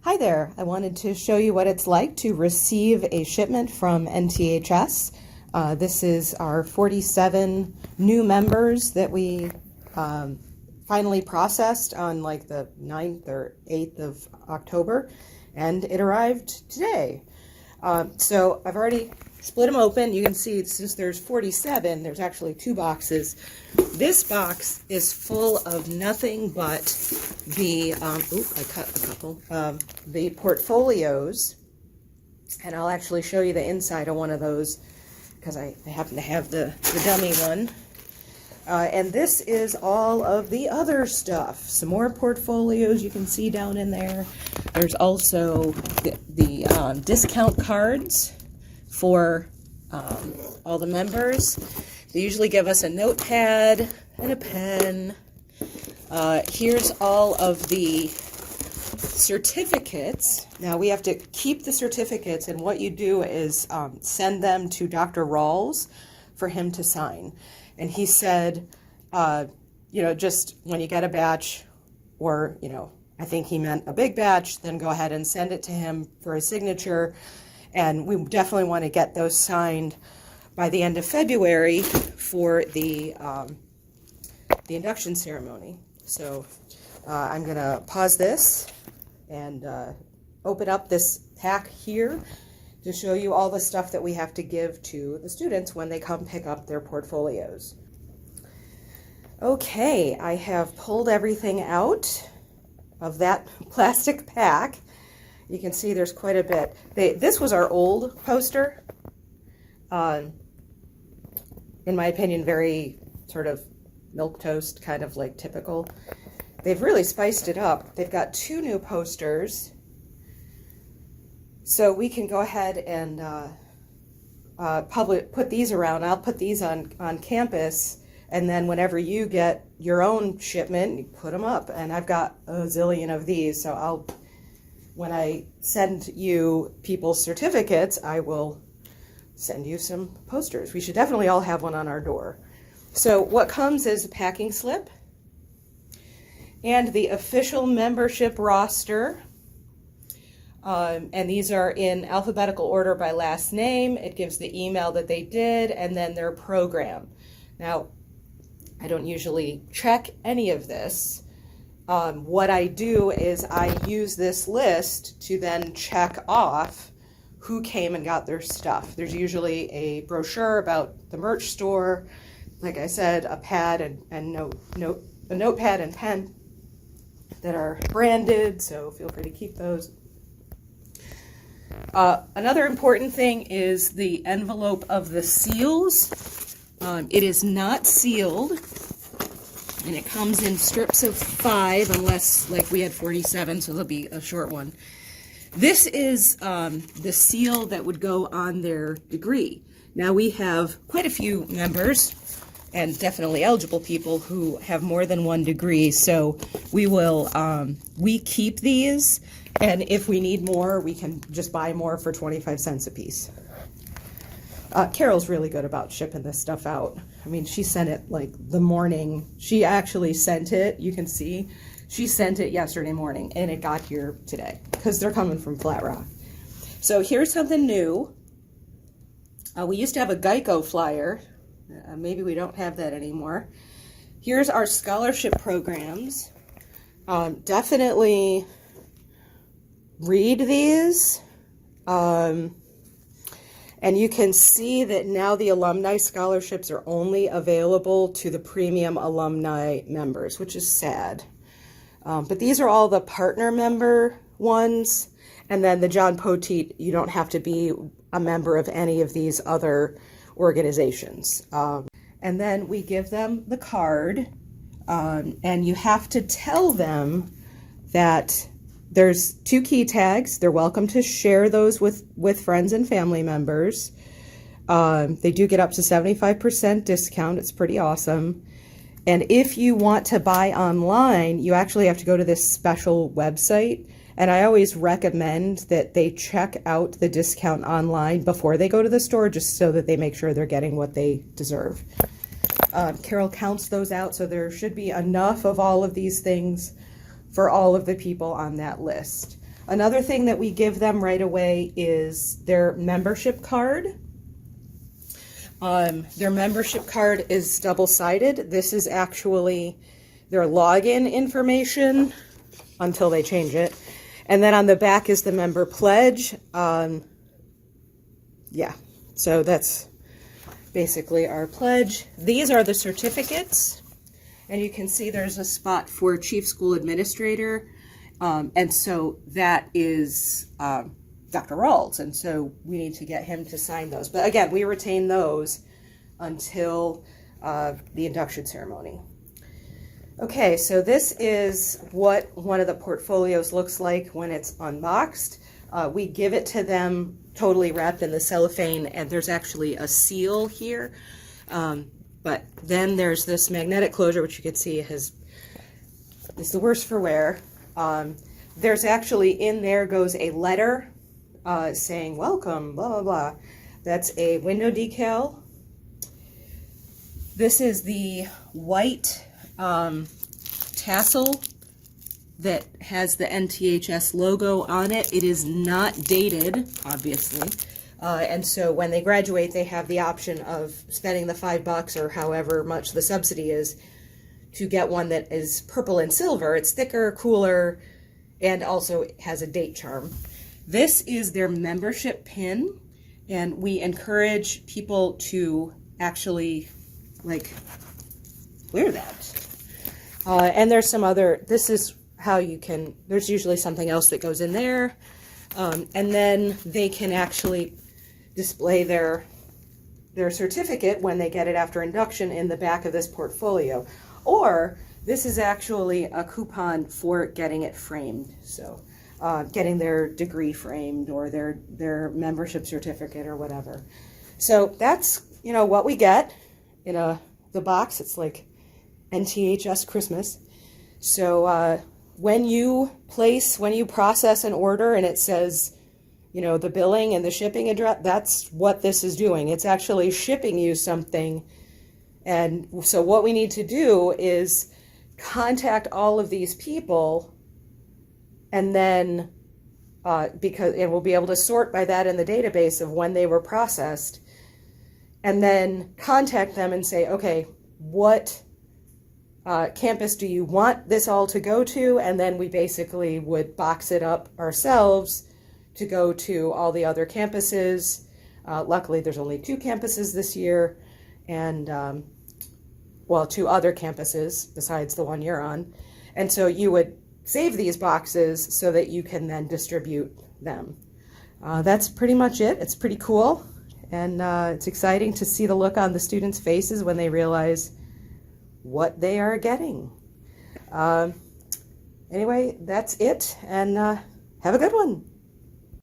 Hi there. I wanted to show you what it's like to receive a shipment from NTHS. This is our 47 new members that we finally processed on like the 9th or 8th of October, and it arrived today. So I've already split them open. You can see since there's 47, there's actually 2 boxes. This box is full of nothing but the, I cut a couple, the portfolios, and I'll actually show you the inside of one of those because I happen to have the dummy one. And this is all of the other stuff. Some more portfolios you can see down in there. There's also the discount cards for all the members. They usually give us a notepad and a pen. Here's all of the certificates. Now we have to keep the certificates, and what you do is send them to Dr. Rawls for him to sign. And he said, just when you get a batch, or, I think he meant a big batch, then go ahead and send it to him for a signature. And we definitely want to get those signed by the end of February for the induction ceremony. So I'm going to pause this and open up this pack here to show you all the stuff that we have to give to the students when they come pick up their portfolios. Okay, I have pulled everything out of that plastic pack. You can see there's quite a bit. This was our old poster. In my opinion, very sort of milquetoast, kind of like typical. They've really spiced it up. They've got 2 new posters. So we can go ahead and put these around. I'll put these on campus, and then whenever you get your own shipment, you put them up. And I've got a zillion of these, so when I send you people's certificates, I will send you some posters. We should definitely all have one on our door. So what comes is a packing slip and the official membership roster. And these are in alphabetical order by last name. It gives the email that they did and then their program. Now, I don't usually check any of this. What I do is I use this list to then check off who came and got their stuff. There's usually a brochure about the merch store, like I said, a pad and a notepad and pen that are branded, so feel free to keep those. Another important thing is the envelope of the seals. It is not sealed, and it comes in strips of 5, unless, like, we had 47, so there'll be a short one. This is the seal that would go on their degree. Now, we have quite a few members, and definitely eligible people, who have more than 1 degree, so we keep these, and if we need more, we can just buy more for 25 cents a piece. Carol's really good about shipping this stuff out. I mean, she sent it like the morning. She actually sent it, you can see, she sent it yesterday morning, and it got here today, because they're coming from Flat Rock. So here's something new. We used to have a Geico flyer. Maybe we don't have that anymore. Here's our scholarship programs. Definitely read these. And you can see that now the alumni scholarships are only available to the premium alumni members, which is sad. But these are all the partner member ones. And then the John Poteet, you don't have to be a member of any of these other organizations. And then we give them the card, and you have to tell them that there's 2 key tags. They're welcome to share those with friends and family members. They do get up to 75% discount. It's pretty awesome. And if you want to buy online, you actually have to go to this special website. And I always recommend that they check out the discount online before they go to the store, just so that they make sure they're getting what they deserve. Carol counts those out, so there should be enough of all of these things for all of the people on that list. Another thing that we give them right away is their membership card. Their membership card is double-sided. This is actually their login information until they change it. And then on the back is the member pledge. Yeah, so that's basically our pledge. These are the certificates. And you can see there's a spot for Chief School Administrator. And so that is Dr. Rawls. And so we need to get him to sign those. But again, we retain those until the induction ceremony. Okay, so this is what one of the portfolios looks like when it's unboxed. We give it to them totally wrapped in the cellophane, and there's actually a seal here. But then there's this magnetic closure, which you can see is the worst for wear. There's actually, in there goes a letter saying, welcome, blah, blah, blah. That's a window decal. This is the white tassel that has the NTHS logo on it. It is not dated, obviously. And so when they graduate, they have the option of spending the $5 or however much the subsidy is to get one that is purple and silver. It's thicker, cooler, and also has a date charm. This is their membership pin, and we encourage people to actually wear that. And there's some other, this is how you can, there's usually something else that goes in there. And then they can actually display their certificate when they get it after induction in the back of this portfolio. Or this is actually a coupon for getting it framed. So getting their degree framed or their membership certificate or whatever. So that's, what we get in the box. It's like NTHS Christmas. So when you process an order and it says, the billing and the shipping address, that's what this is doing. It's actually shipping you something. And so what we need to do is contact all of these people, and then and we'll be able to sort by that in the database of when they were processed, and then contact them and say, okay, what campus do you want this all to go to? And then we basically would box it up ourselves to go to all the other campuses. Luckily, there's only 2 campuses this year, and 2 other campuses besides the one you're on. And so you would save these boxes so that you can then distribute them. That's pretty much it. It's pretty cool. And it's exciting to see the look on the students' faces when they realize what they are getting. Anyway, that's it, and have a good one.